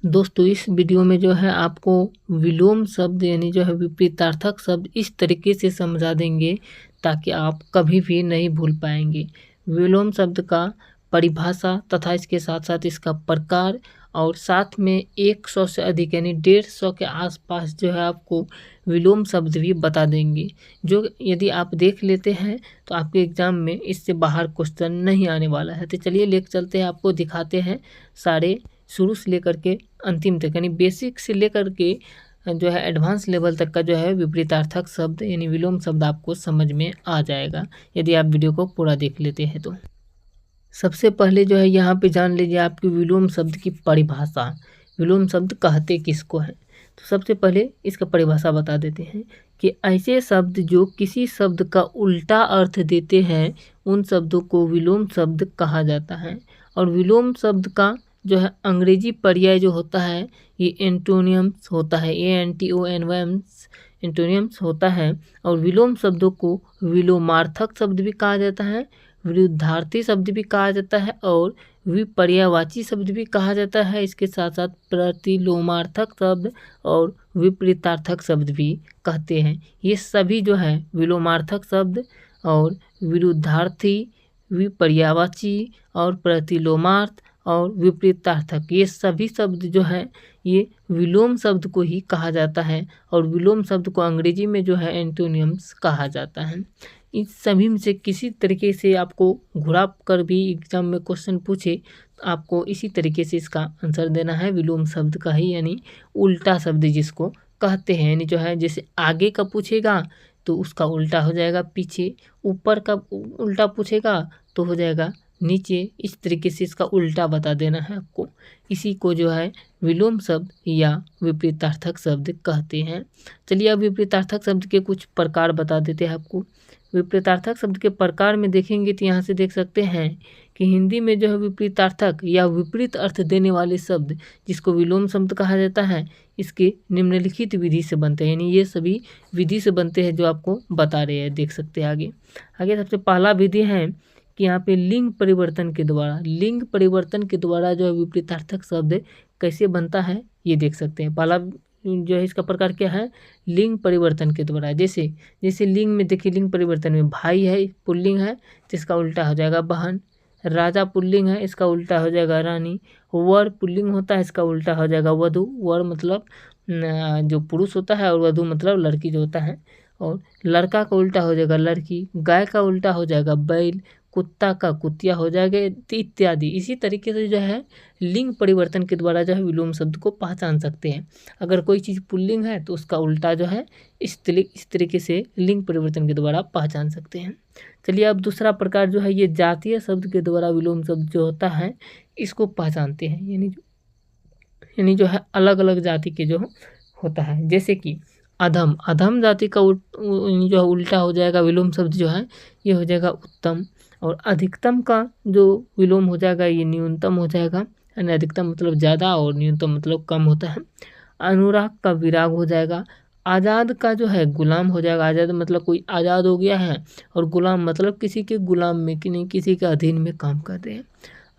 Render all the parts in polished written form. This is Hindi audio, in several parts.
दोस्तों इस वीडियो में जो है आपको विलोम शब्द यानी जो है विपरीतार्थक शब्द इस तरीके से समझा देंगे ताकि आप कभी भी नहीं भूल पाएंगे। विलोम शब्द का परिभाषा तथा इसके साथ साथ इसका प्रकार और साथ में 100 से अधिक यानी 150 के आसपास जो है आपको विलोम शब्द भी बता देंगे, जो यदि आप देख लेते हैं तो आपके एग्जाम में इससे बाहर क्वेश्चन नहीं आने वाला है। तो चलिए लेकर चलते हैं, आपको दिखाते हैं सारे शुरू से लेकर के अंतिम तक यानी बेसिक से लेकर के जो है एडवांस लेवल तक का जो है विपरीतार्थक शब्द यानी विलोम शब्द आपको समझ में आ जाएगा यदि आप वीडियो को पूरा देख लेते हैं तो। सबसे पहले जो है यहाँ पे जान लीजिए आपकी विलोम शब्द की परिभाषा। विलोम शब्द कहते किसको है, तो सबसे पहले इसका परिभाषा बता देते हैं कि ऐसे शब्द जो किसी शब्द का उल्टा अर्थ देते हैं उन शब्दों को विलोम शब्द कहा जाता है। और विलोम शब्द का जो है अंग्रेजी पर्याय जो होता है ये एंटोनियम्स होता है, ANTONYMS एंटोनियम्स होता है। और विलोम शब्दों को विलोमार्थक शब्द भी कहा जाता है, विरुद्धार्थी शब्द भी कहा जाता है और विपर्यायवाची शब्द भी कहा जाता है। इसके साथ साथ प्रतिलोमार्थक शब्द और विपरीतार्थक शब्द भी कहते हैं। ये सभी जो है विलोमार्थक शब्द और विरुद्धार्थी, विपर्यायवाची और प्रतिलोमार्थ और विपरीतार्थक ये सभी शब्द जो है ये विलोम शब्द को ही कहा जाता है। और विलोम शब्द को अंग्रेजी में जो है एंटोनियम्स कहा जाता है। इस सभी में से किसी तरीके से आपको घुरा कर भी एग्जाम में क्वेश्चन पूछे तो आपको इसी तरीके से इसका आंसर देना है विलोम शब्द का ही, यानी उल्टा शब्द जिसको कहते हैं। यानी जो है जैसे आगे का पूछेगा तो उसका उल्टा हो जाएगा पीछे, ऊपर का उल्टा पूछेगा तो हो जाएगा नीचे। इस तरीके से इसका उल्टा बता देना है आपको। इसी को जो है विलोम शब्द या विपरीतार्थक शब्द कहते हैं। चलिए अब विपरीतार्थक शब्द के कुछ प्रकार बता देते हैं आपको। विपरीतार्थक शब्द के प्रकार में देखेंगे तो यहाँ से देख सकते हैं कि हिंदी में जो है विपरीतार्थक या विपरीत अर्थ देने वाले शब्द जिसको विलोम शब्द कहा जाता है इसके निम्नलिखित विधि से बनते हैं, यानी ये सभी विधि से बनते हैं जो आपको बता रहे हैं। देख सकते हैं आगे आगे सबसे पहला विधि है कि यहाँ पे लिंग परिवर्तन के द्वारा जो है विपरीतार्थक शब्द कैसे बनता है ये देख सकते हैं। पहला जो है इसका प्रकार क्या है, लिंग परिवर्तन के द्वारा। जैसे लिंग में देखिए, लिंग परिवर्तन में भाई है पुल्लिंग है तो इसका उल्टा हो जाएगा बहन, राजा पुल्लिंग है इसका उल्टा हो जाएगा रानी, वर पुल्लिंग होता है इसका उल्टा हो जाएगा वधु। वर मतलब जो पुरुष होता है और वधु मतलब लड़की जो होता है। और लड़का का उल्टा हो जाएगा लड़की, गाय का उल्टा हो जाएगा बैल, कुत्ता का कुतिया हो जाएगा इत्यादि। इसी तरीके से जो है लिंग परिवर्तन के द्वारा जो है विलोम शब्द को पहचान सकते हैं। अगर कोई चीज़ पुल्लिंग है तो उसका उल्टा जो है इस तरीके से लिंग परिवर्तन के द्वारा पहचान सकते हैं। चलिए अब दूसरा प्रकार जो है ये जातीय शब्द के द्वारा विलोम शब्द जो होता है इसको पहचानते हैं, यानी जो है अलग अलग जाति के जो होता है। जैसे कि अधम जाति का जो है उल्टा हो जाएगा विलोम शब्द जो है ये हो जाएगा उत्तम। और अधिकतम का जो विलोम हो जाएगा ये न्यूनतम हो जाएगा, यानी अधिकतम मतलब ज़्यादा और न्यूनतम मतलब कम होता है। अनुराग का विराग हो जाएगा। आज़ाद का जो है गुलाम हो जाएगा। आज़ाद मतलब कोई आज़ाद हो गया है और गुलाम मतलब किसी के गुलाम में कि नहीं किसी के अधीन में काम कर रहे हैं।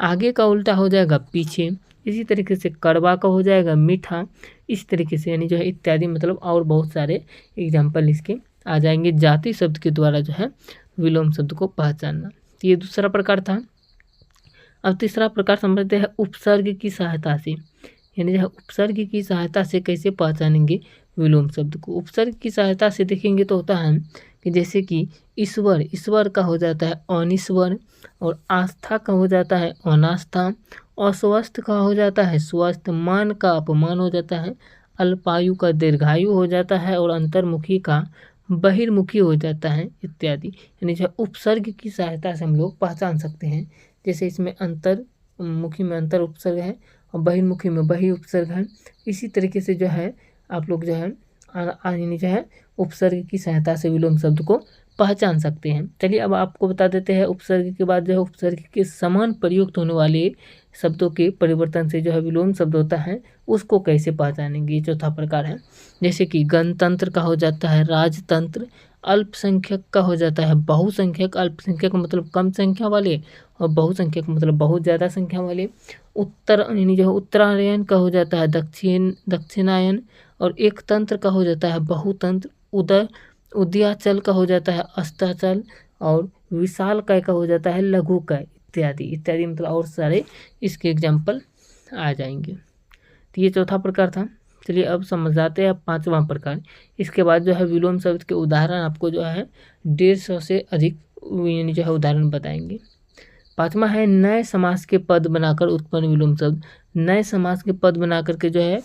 आगे का उल्टा हो जाएगा पीछे। इसी तरीके से कड़वा का हो जाएगा मीठा। इस तरीके से यानी जो है इत्यादि मतलब और बहुत सारे एग्जाम्पल इसके आ जाएंगे जाति शब्द के द्वारा जो है विलोम शब्द को पहचानना। तो ये दूसरा प्रकार था। अब तीसरा प्रकार समझते हैं उपसर्ग की सहायता से, यानी जो है उपसर्ग की सहायता से कैसे पहचानेंगे विलोम शब्द को। उपसर्ग की सहायता से देखेंगे तो होता है कि जैसे कि ईश्वर का हो जाता है अनिश्वर, और आस्था का हो जाता है अनास्था, अस्वस्थ का हो जाता है स्वस्थ, मान का अपमान हो जाता है, अल्पायु का दीर्घायु हो जाता है और अंतर्मुखी का बहिर्मुखी हो जाता है इत्यादि। यानी जो उपसर्ग की सहायता से हम लोग पहचान सकते हैं। जैसे इसमें अंतर्मुखी में अंतर उपसर्ग है और बहिर्मुखी में बहि उपसर्ग है। इसी तरीके से जो है आप लोग जो है यानी जो है उपसर्ग की सहायता से विलोम शब्द को पहचान सकते हैं। चलिए अब आपको बता देते हैं उपसर्ग के बाद जो है उपसर्ग के समान प्रयुक्त होने वाले शब्दों के परिवर्तन से जो है विलोम शब्द होता है उसको कैसे पहचानेंगे। ये चौथा प्रकार है। जैसे कि गणतंत्र का हो जाता है राजतंत्र, अल्पसंख्यक का हो जाता है बहुसंख्यक, अल्पसंख्यक मतलब कम संख्या वाले और बहुसंख्यक मतलब बहुत ज़्यादा संख्या वाले। उत्तर यानी जो है उत्तरायण का हो जाता है दक्षिणायन, और एक तंत्र का हो जाता है बहुतंत्र। उदयाचल का हो जाता है अस्ताचल, और विशाल काय का हो जाता है लघु काय, इत्यादि इत्यादि मतलब और सारे इसके एग्जाम्पल आ जाएंगे। तो ये चौथा प्रकार था। चलिए अब समझाते हैं पांचवा प्रकार। इसके बाद जो है विलोम शब्द के उदाहरण आपको जो है 150 से अधिक यानी जो है उदाहरण बताएंगे। पांचवा है नए समास के पद बनाकर उत्पन्न विलोम शब्द। नए समास के पद बनाकर के जो है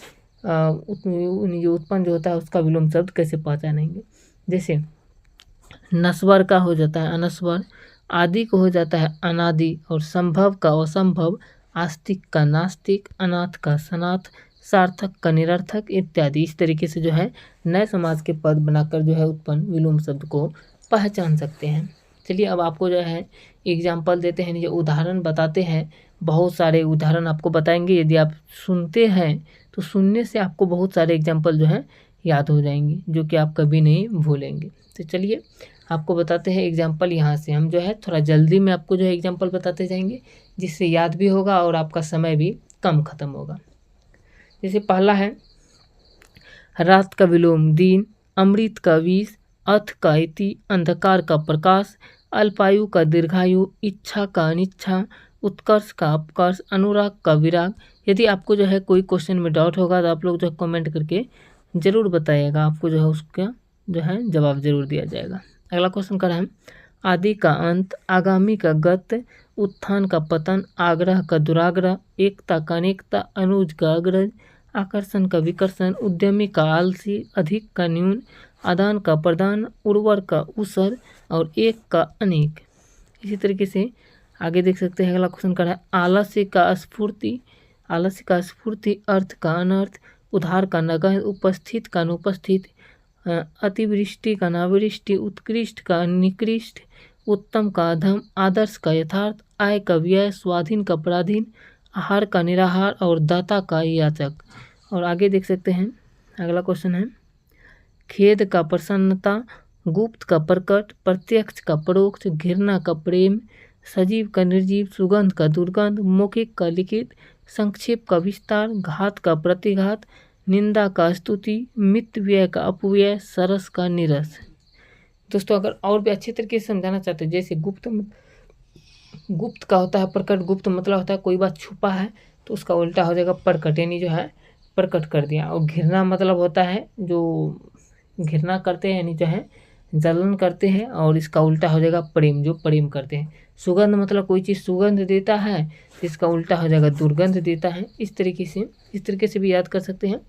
उत्पन्न जो होता है उसका विलोम शब्द कैसे पहचानेंगे। जैसे नस्वर का हो जाता है अनस्वर, आदि को हो जाता है अनादि, और संभव का असंभव, आस्तिक का नास्तिक, अनाथ का सनाथ, सार्थक का निरर्थक इत्यादि। इस तरीके से जो है नए समास के पद बनाकर जो है उत्पन्न विलोम शब्द को पहचान सकते हैं। चलिए अब आपको जो है एग्जाम्पल देते हैं, जो उदाहरण बताते हैं। बहुत सारे उदाहरण आपको बताएंगे। यदि आप सुनते हैं तो सुनने से आपको बहुत सारे एग्जाम्पल जो है याद हो जाएंगे, जो कि आप कभी नहीं भूलेंगे। तो चलिए आपको बताते हैं एग्जाम्पल। यहाँ से हम जो है थोड़ा जल्दी में आपको जो है एग्जाम्पल बताते जाएंगे, जिससे याद भी होगा और आपका समय भी कम खत्म होगा। जैसे पहला है रात का विलोम दिन, अमृत का विष, अथ का इति, अंधकार का प्रकाश, अल्पायु का दीर्घायु, इच्छा का अनिच्छा, उत्कर्ष का अपकर्ष, अनुराग का विराग। यदि आपको जो है कोई क्वेश्चन में डाउट होगा तो आप लोग जो है कमेंट करके ज़रूर बताइएगा, आपको जो है उसका जो है जवाब जरूर दिया जाएगा। अगला क्वेश्चन का है आदि का अंत, आगामी का गत, उत्थान का पतन, आग्रह का दुराग्रह, एकता का अनेकता, अनुज का अग्रज, आकर्षण का विकर्षण, उद्यमी का आलसी, अधिक का न्यून, आदान का प्रदान, उर्वर का उसर, और एक का अनेक। इसी तरीके से आगे देख सकते हैं। अगला क्वेश्चन का है आलस्य का स्फूर्ति, आलस्य का स्फूर्ति, अर्थ का अनर्थ, उधार का नगह, उपस्थित का अनुपस्थित, अतिवृष्टि का नावृष्टि, उत्कृष्ट का निकृष्ट, उत्तम का अधम, आदर्श का यथार्थ, आय का व्यय, स्वाधीन का पराधीन, आहार का निराहार, और दाता का याचक। और आगे देख सकते हैं। अगला क्वेश्चन है खेद का प्रसन्नता, गुप्त का प्रकट, प्रत्यक्ष का परोक्ष, घृणा का प्रेम, सजीव का निर्जीव, सुगंध का दुर्गंध, मौखिक का लिखित, संक्षेप का विस्तार, घात का प्रतिघात, निंदा का स्तुति, मित व्यय का अपव्यय, सरस का निरस। दोस्तों अगर और भी अच्छे तरीके से समझाना चाहते हैं, जैसे गुप्त का होता है प्रकट, गुप्त मतलब होता है कोई बात छुपा है तो उसका उल्टा हो जाएगा प्रकट, यानी जो है प्रकट कर दिया। और घृणा मतलब होता है जो घृणा करते हैं यानी जो है जलन करते हैं, और इसका उल्टा हो जाएगा प्रेम, जो प्रेम करते हैं। सुगंध मतलब कोई चीज़ सुगंध देता है, इसका उल्टा हो जाएगा दुर्गंध देता है। इस तरीके से भी याद कर सकते हैं।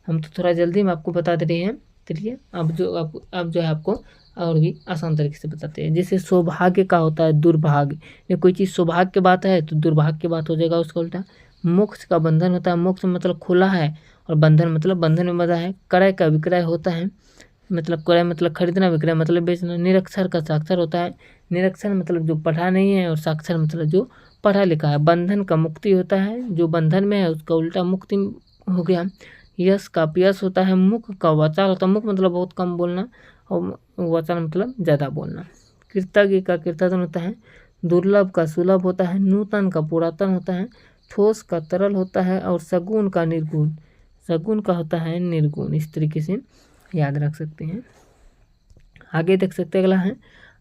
हम तो थोड़ा जल्दी में आपको बता दे रहे हैं। चलिए अब जो है आपको और भी आसान तरीके से बताते हैं। जैसे सौभाग्य का होता है दुर्भाग्य, या कोई चीज़ सौभाग्य की बात है तो दुर्भाग्य की बात हो जाएगा उसका उल्टा। मोक्ष का बंधन होता है, मोक्ष मतलब खुला है, और बंधन मतलब बंधन में मजा है। क्रय का विक्रय होता है, मतलब क्रय मतलब खरीदना, विक्रय मतलब बेचना। निरक्षर का साक्षर होता है, निरक्षर मतलब जो पढ़ा नहीं है, और साक्षर मतलब जो पढ़ा लिखा है। बंधन का मुक्ति होता है, जो बंधन में है उसका उल्टा मुक्ति हो गया। यश का पयस होता है, मुख का वाचाल होता है, मुख मतलब बहुत कम बोलना, और वाचाल मतलब ज़्यादा बोलना। कृतज्ञ का कीर्तन होता है, दुर्लभ का सुलभ होता है, नूतन का पुरातन होता है, ठोस का तरल होता है, और सगुन का निर्गुण, सगुन का होता है निर्गुण। इस तरीके से याद रख सकते हैं। आगे देख सकते हैं। अगला है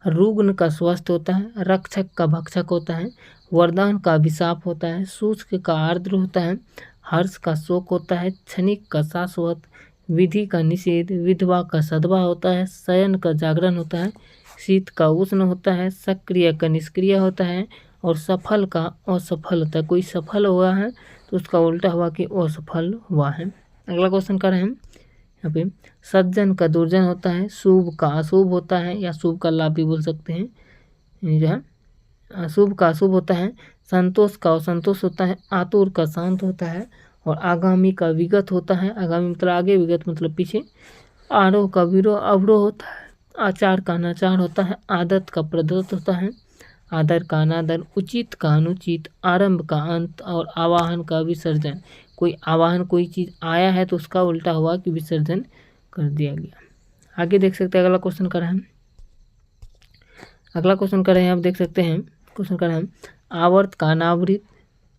रुग्ण का स्वस्थ होता है, रक्षक का भक्षक होता है, वरदान का अभिशाप होता है, शुष्क का आर्द्र होता है, हर्ष का शोक होता है, क्षणिक का शाश्वत, विधि का निषेध, विधवा का सधवा होता है, शयन का जागरण होता है, शीत का उष्ण होता है, सक्रिय का निष्क्रिय होता है, और सफल का असफल होता है। कोई सफल हुआ है तो उसका उल्टा हुआ कि असफल हुआ है। अगला क्वेश्चन कर रहे हैं यहाँ पे सज्जन का दुर्जन होता है, शुभ का अशुभ होता है, या शुभ का लाभ भी बोल सकते हैं, जो है अशुभ का अशुभ होता है, संतोष का असंतोष होता है, आतुर का शांत होता है, और आगामी का विगत होता है। आगामी मतलब आगे, विगत मतलब पीछे। आरोह का विरोह अवरोह होता है, आचार का अनाचार होता है, आदत का प्रदत्त होता है, आदर का अनादर, उचित का अनुचित, आरंभ का अंत और आवाहन का विसर्जन। कोई आवाहन, कोई चीज़ आया है तो उसका उल्टा हुआ कि विसर्जन कर दिया गया। आगे देख सकते हैं अगला क्वेश्चन कर रहे हैं, अगला क्वेश्चन कर रहे हैं, आप देख सकते हैं क्वेश्चन कर रहे हैं, आवर्त का अनावृत,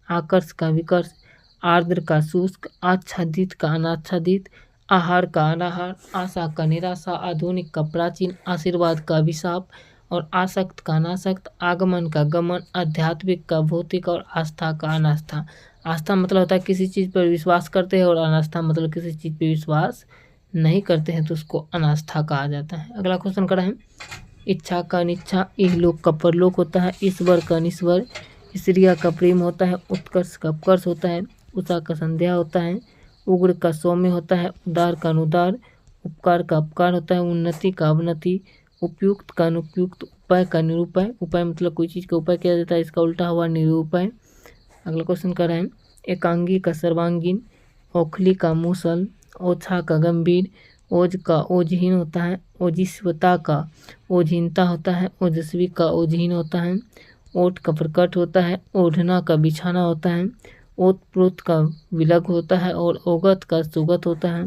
आकर्ष का विकर्ष, आर्द्र का शुष्क, आच्छादित का अनाच्छादित, आहार का अनाहार, आशा का निराशा, आधुनिक का प्राचीन, आशीर्वाद का अभिशाप और आसक्त का अनासक्त, आगमन का गमन, आध्यात्मिक का भौतिक और आस्था का अनास्था। आस्था मतलब होता है किसी चीज़ पर विश्वास करते हैं और अनास्था मतलब किसी चीज़ पर विश्वास नहीं करते हैं तो उसको अनास्था कहा जाता है। अगला क्वेश्चन कर रहे हैं, इच्छा का अनिच्छा, इहलोक का परलोक होता है, ईश्वर का अनिश्वर, स्त्रिया का प्रेम होता है, उत्कर्ष का अपकर्ष होता है, उषा का संध्या होता है, उग्र का सौम्य होता है, उदार का अनुदार, उपकार का अपकार होता है, उन्नति का अवनति, उपयुक्त का अनुपयुक्त, उपाय का निरुपाय। उपाय मतलब कोई चीज़ का उपाय किया जाता है, इसका उल्टा हुआ निरुपाय। अगला क्वेश्चन कर रहे हैं, एकांगी का सर्वांगीण, औखली का मूसल, ओछा का गंभीर, ओज का ओजहीन होता है, ओजिस्वता का ओजहीनता होता है, ओजस्वी का ओजहीन होता है, ओट का प्रकट होता है, ओढ़ना का बिछाना होता है, ओतप्रोत का विलग होता है और ओगत का सुगत होता है,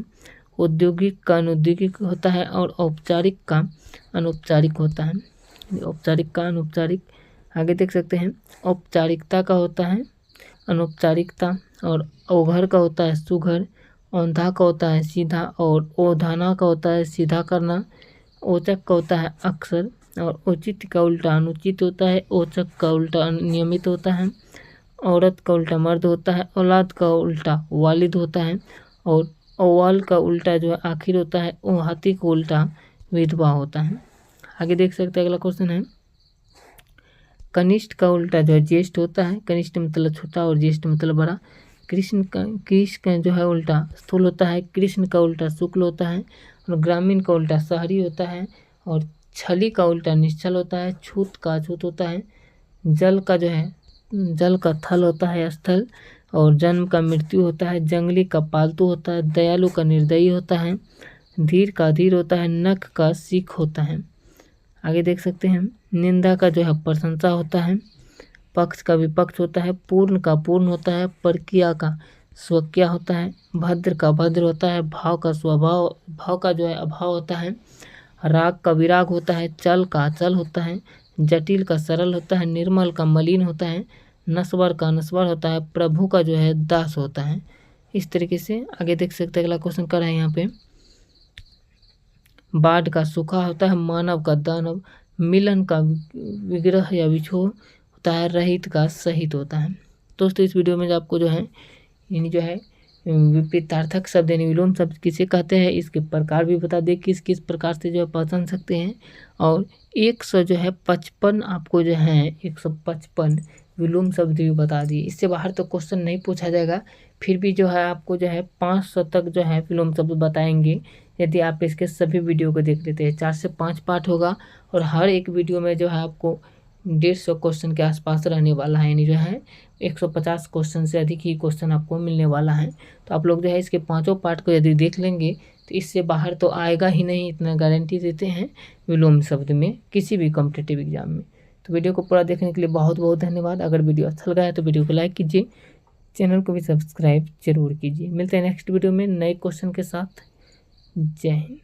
औद्योगिक का अनौद्योगिक होता है और औपचारिक का अनौपचारिक होता है। औपचारिक का अनौपचारिक। आगे देख सकते हैं, औपचारिकता का होता है अनौपचारिकता और ओघर का होता है सुघर, औंधा का होता है सीधा और ओधाना का होता है सीधा करना, ओचक का होता है अक्सर और उचित का उल्टा अनुचित होता है, ओचक का उल्टा अनियमित होता है, औरत का उल्टा मर्द होता है, औलाद का उल्टा वालिद होता है और ओवाल का उल्टा जो है आखिर होता है, ओ हाथी का उल्टा विधवा होता है। आगे देख सकते हैं अगला क्वेश्चन है, कनिष्ठ का उल्टा जो है ज्येष्ठ होता है, कनिष्ठ मतलब छोटा और ज्येष्ठ मतलब बड़ा। कृष्ण का जो है उल्टा स्थूल होता है, कृष्ण का उल्टा शुक्ल होता है और ग्रामीण का उल्टा शहरी होता है और छली का उल्टा निश्चल होता है, छूत का अछूत होता है, जल का जो है जल का थल होता है स्थल और जन्म का मृत्यु होता है, जंगली का पालतू होता है, दयालु का निर्दयी होता है, धीर का धीर होता है, नख का सीख होता है। आगे देख सकते हैं, निंदा का जो है प्रशंसा होता है, पक्ष का विपक्ष होता है, पूर्ण का पूर्ण होता है, परकिया का स्वक्या होता है, भद्र का भद्र होता है, भाव का स्वभाव भाव का जो है अभाव होता है, राग का विराग होता है, चल का अचल होता है, जटिल का सरल होता है, निर्मल का मलिन होता है, नस्वर का नस्वर होता है, प्रभु का जो है दास होता है। इस तरीके से आगे देख सकते हैं। अगला क्वेश्चन कर रहे हैं यहाँ पे, बाढ़ का सूखा होता है, मानव का दानव, मिलन का विग्रह या विछोह होता है, रहित का सहित होता है। दोस्तों इस वीडियो में आपको जो है यानी जो है विपरीतार्थक शब्द यानी विलोम शब्द किसे कहते हैं, इसके प्रकार भी बता दें किस किस प्रकार से जो है पहचान सकते हैं और 155 आपको जो है 155 विलोम शब्द भी बता दिए। इससे बाहर तो क्वेश्चन नहीं पूछा जाएगा, फिर भी जो है आपको जो है 500 तक जो है विलोम शब्द बताएंगे यदि आप इसके सभी वीडियो को देख लेते हैं। 4 से 5 पार्ट होगा और हर एक वीडियो में जो है आपको 150 क्वेश्चन के आसपास रहने वाला है, यानी जो है 150 क्वेश्चन से अधिक ही क्वेश्चन आपको मिलने वाला है। तो आप लोग जो है इसके 5 पार्ट को यदि देख लेंगे तो इससे बाहर तो आएगा ही नहीं, इतना गारंटी देते हैं विलोम शब्द में किसी भी कॉम्पिटिटिव एग्जाम में। तो वीडियो को पूरा देखने के लिए बहुत बहुत धन्यवाद। अगर वीडियो अच्छा लगा है तो वीडियो को लाइक कीजिए, चैनल को भी सब्सक्राइब जरूर कीजिए। मिलते हैं नेक्स्ट वीडियो में नए क्वेश्चन के साथ। जय हिंद।